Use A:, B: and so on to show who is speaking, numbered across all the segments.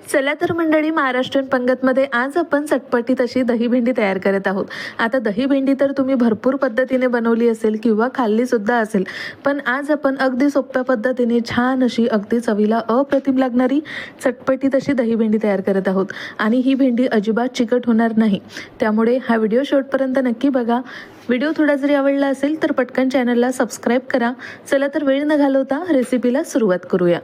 A: चला तर मंडळी, महाराष्ट्रीयन पंगतमध्ये आज आपण चटपटीत अशी दही भेंडी तयार करत आहोत। आता दही भेंडी तर तुम्ही भरपूर पद्धतीने बनवली असेल किंवा खाल्ली सुद्धा असेल, पण आज आपण अगदी सोप्या पद्धतीने छान अशी अगदी चवीला अप्रतिम लागणारी चटपटीत अशी दही भेंडी तयार करत आहोत। आणि ही भेंडी अजिबात चिकट होणार नाही, त्यामुळे हा व्हिडिओ शेवटपर्यंत नक्की बघा। व्हिडिओ थोडा जरी आवडला असेल तर पटकन चॅनलला सबस्क्राईब करा। चला तर वेळ न घालवता रेसिपीला सुरुवात करूया।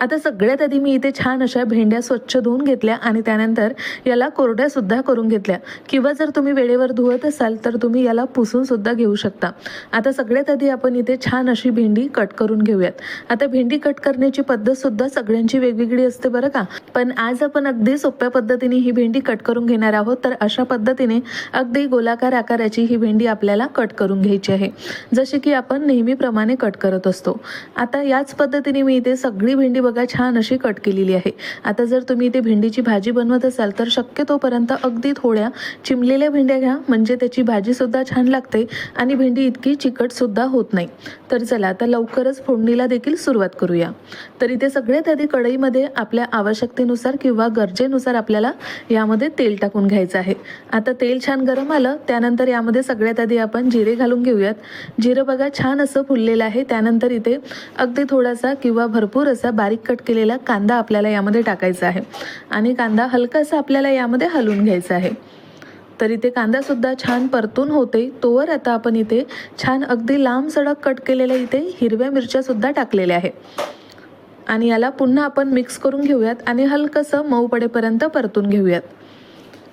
A: आता सगळ्यात आधी मी इथे छान अशा भेंड्या स्वच्छ धुवून घेतल्या आणि त्यानंतर याला कोरड्या सुद्धा करून घेतल्या, किंवा जर तुम्ही वेळेवर धुवत असाल तर तुम्ही याला पुसून सुद्धा घेऊ शकता। आता सगळ्यात आधी आपण इथे छान अशी भेंडी कट करून घेऊयात। आता भेंडी कट करण्याची पद्धत सुद्धा सगळ्यांची वेगवेगळी असते बरं का, पण आज आपण अगदी सोप्या पद्धतीने ही भेंडी कट करून घेणार आहोत। तर अशा पद्धतीने अगदी गोलाकार आकाराची ही भेंडी आपल्याला कट करून घ्यायची आहे, जसे की आपण नेहमीप्रमाणे कट करत असतो। आता याच पद्धतीने मी इथे सगळी भेंडी बघा छान अशी कट केलेली आहे। आता जर तुम्ही इथे भेंडीची भाजी बनवत असाल तर शक्यतोपर्यंत अगदी थोड्या चिमलेल्या भेंड्या घ्या, म्हणजे त्याची भाजी सुद्धा छान लागते आणि भेंडी इतकी चिकट सुद्धा होत नाही। तर चला आता लवकरच फोडणीला देखील सुरुवात करूया। तर इथे सगळ्यात आधी कढईमध्ये आपल्या आवश्यकतेनुसार किंवा गरजेनुसार आपल्याला यामध्ये तेल टाकून घ्यायचं आहे। आता तेल छान गरम आलं त्यानंतर यामध्ये सगळ्यात आधी आपण जिरे घालून घेऊयात। जिरं बघा छान असं फुललेलं आहे। त्यानंतर इथे अगदी थोडासा किंवा भरपूर असा बारीक कट केलेला कांदा आपल्याला यामध्ये टाकायचा आहे आणि कांदा हलकासा आपल्याला यामध्ये हलवून घ्यायचा आहे। तर इथे कांदा सुद्धा छान परतून होते तोवर आता आपण इथे छान अगदी लांब सडक कट केलेल्या इथे हिरव्या मिरच्या सुद्धा टाकलेल्या आहे आणि याला पुन्हा आपण मिक्स करून घेऊयात आणि हलकंसं मऊ पडेपर्यंत परतून घेऊयात।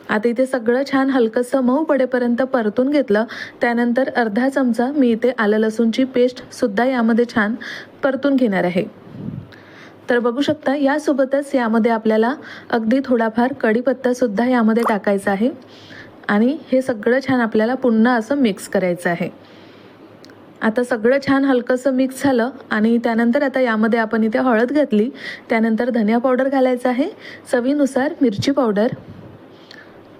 A: आता इथे सगळं छान हलकंसं मऊ पडेपर्यंत परतून घेतलं। त्यानंतर अर्धा चमचा मी इथे आलं लसूणची पेस्ट सुद्धा यामध्ये छान परतून घेणार आहे। तर बघू शकता यासोबतच यामध्ये आपल्याला अगदी थोडाफार कढीपत्ता सुद्धा यामध्ये टाकायचा आहे आणि हे सगळं छान आपल्याला पुन्हा असं मिक्स करायचं आहे। आता सगळं छान हलकंसं मिक्स झालं आणि त्यानंतर आता यामध्ये आपण इथे हळद घातली, त्यानंतर धनिया पावडर घालायचं आहे, चवीनुसार मिरची पावडर।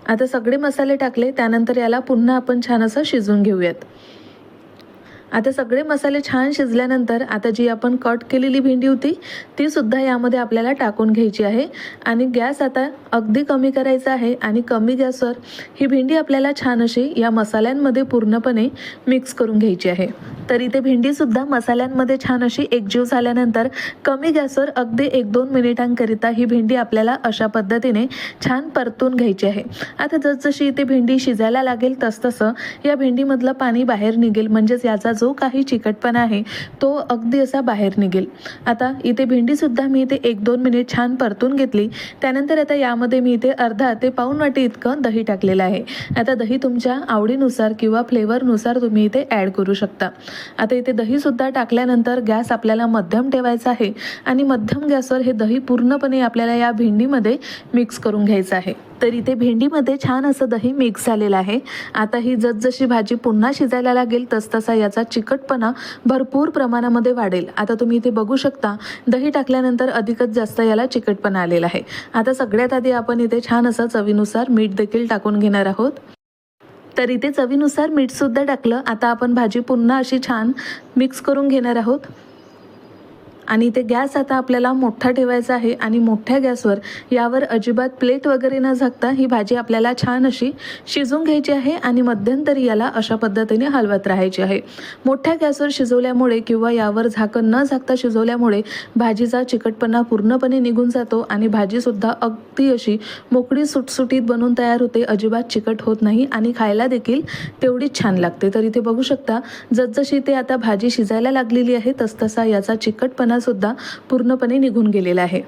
A: आता सगळे मसाले टाकले त्यानंतर याला पुन्हा आपण छान असं शिजवून घेऊयात। आता सगळे मसाले छान शिजल्यानंतर आता जी आपण कट केलेली भेंडी होती ती सुद्धा यामध्ये आपल्याला टाकून घ्यायची आहे आणि गॅस आता अगदी कमी करायचा आहे आणि कमी गॅसवर ही भेंडी आपल्याला छान अशी या मसाल्यांमध्ये पूर्णपणे मिक्स करून घ्यायची आहे। तर इथे भेंडीसुद्धा मसाल्यांमध्ये छान अशी एकजीव झाल्यानंतर कमी गॅसवर अगदी 1-2 मिनिटांकरिता ही भेंडी आपल्याला अशा पद्धतीने छान परतून घ्यायची आहे। आता जसजशी इथे भेंडी शिजायला लागेल तसतसं या भेंडीमधलं पाणी बाहेर निघेल, म्हणजेच याचा जो काही चिकटपणा आहे तो अगदी असा बाहेर निघेल। आता इथे भेंडीसुद्धा मी इथे 1-2 मिनिट छान परतून घेतली। त्यानंतर आता यामध्ये मी इथे अर्धा ते पाऊण वाटी इतकं दही टाकलेलं आहे। आता दही तुमच्या आवडीनुसार किंवा फ्लेवरनुसार तुम्ही इथे ॲड करू शकता। आता इथे दहीसुद्धा टाकल्यानंतर गॅस आपल्याला मध्यम ठेवायचा आहे आणि मध्यम गॅसवर हे दही पूर्णपणे आपल्याला या भेंडीमध्ये मिक्स करून घ्यायचं आहे। तर इथे भेंडीमध्ये छान असं दही मिक्स झालेलं आहे। आता ही जसजशी भाजी पुन्हा शिजायला लागेल तसतसा याचा चिकटपणा भरपूर प्रमाणामध्ये वाढेल। आता तुम्ही इथे बघू शकता दही टाकल्यानंतर अधिकच जास्त याला चिकटपणा आलेला आहे। आता सगळ्यात आधी आपण इथे छान असं चवीनुसार मीठ देखील टाकून घेणार आहोत। तर इथे चवीनुसार मीठसुद्धा टाकलं। आता आपण भाजी पुन्हा अशी छान मिक्स करून घेणार आहोत आणि ते गॅस आता आपल्याला मोठा ठेवायचा आहे आणि मोठ्या गॅसवर यावर अजिबात प्लेट वगैरे न झाकता ही भाजी आपल्याला छान अशी शिजवून घ्यायची आहे आणि मध्यंतरी याला अशा पद्धतीने हलवत राहायची आहे। मोठ्या गॅसवर शिजवल्यामुळे किंवा यावर झाकण न झाकता शिजवल्यामुळे भाजीचा चिकटपणा पूर्णपणे निघून जातो आणि भाजीसुद्धा अगदी अशी मोकळी सुटसुटीत बनवून तयार होते, अजिबात चिकट होत नाही आणि खायला देखील तेवढीच छान लागते। तर इथे बघू शकता जसजशी ते आता भाजी शिजायला लागलेली आहे तसतसा याचा चिकटपणा सुद्धा पूर्णपणे निघून गेलेला आहे।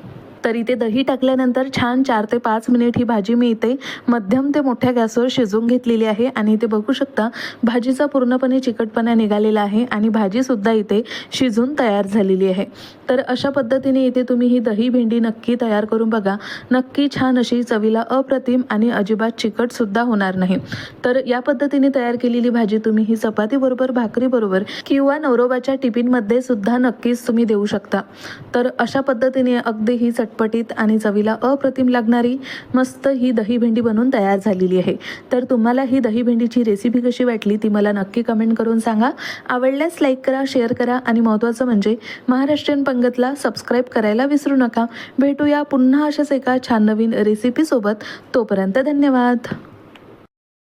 A: तर इथे दही टाकल्यानंतर छान 4 ते 5 मिनिट ही भाजी मी इथे मध्यम ते मोठ्या गॅसवर शिजवून घेतलेली आहे आणि इथे बघू शकता भाजीचा पूर्णपणे चिकटपणा निघालेला आहे आणि भाजीसुद्धा इथे शिजून तयार झालेली आहे। तर अशा पद्धतीने इथे तुम्ही ही दही भेंडी नक्की तयार करून बघा, नक्की छान अशी चवीला अप्रतिम आणि अजिबात चिकटसुद्धा होणार नाही। तर या पद्धतीने तयार केलेली भाजी तुम्ही ही चपातीबरोबर, भाकरीबरोबर किंवा नवरोबाच्या टिफिनमध्ये सुद्धा नक्कीच तुम्ही देऊ शकता। तर अशा पद्धतीने अगदी ही चटपटीत आणि चवीला अप्रतिम लागणारी मस्त ही दही भेंडी बनून तयार झालेली आहे। तर तुम्हाला ही दही भेंडीची रेसिपी कशी वाटली ती मला नक्की कमेंट करून सांगा। आवडल्यास लाईक करा, शेअर करा आणि महत्त्वाचं म्हणजे महाराष्ट्रीयन पंगतला सबस्क्राईब करायला विसरू नका। भेटूया पुन्हा अशाच एका छान नवीन रेसिपीसोबत। तोपर्यंत धन्यवाद।